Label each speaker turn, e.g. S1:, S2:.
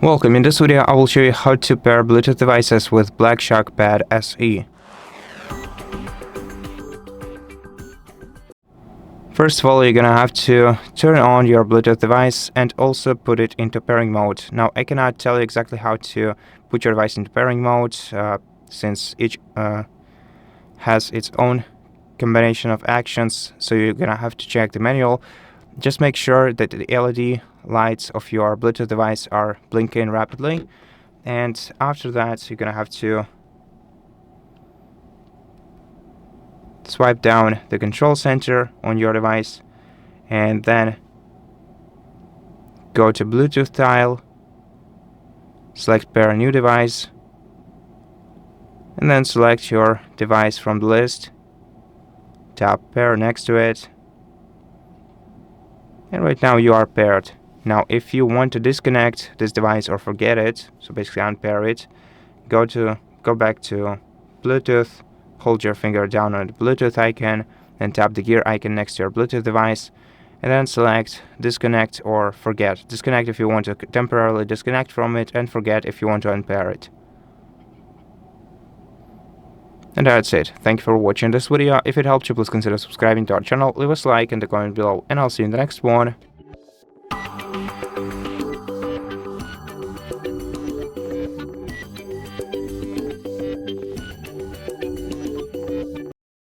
S1: Welcome. In this video, I will show you how to pair Bluetooth devices with Black Shark Pad SE. First of all, you're gonna have to turn on your Bluetooth device and also put it into pairing mode. Now, I cannot tell you exactly how to put your device into pairing mode since each has its own combination of actions, so you're gonna have to check the manual. Just make sure that the LED lights of your Bluetooth device are blinking rapidly, and after that you're gonna have to swipe down the control center on your device and then go to Bluetooth tile, select pair a new device, and then select your device from the list, tap pair next to it, and right now you are paired. Now if you want to disconnect this device or forget it, so basically unpair it, go back to Bluetooth, hold your finger down on the Bluetooth icon, and tap the gear icon next to your Bluetooth device, and then select disconnect or forget. Disconnect if you want to temporarily disconnect from it, and forget if you want to unpair it. And that's it. Thank you for watching this video. If it helped you, please consider subscribing to our channel, leave us a like and a comment below, and I'll see you in the next one.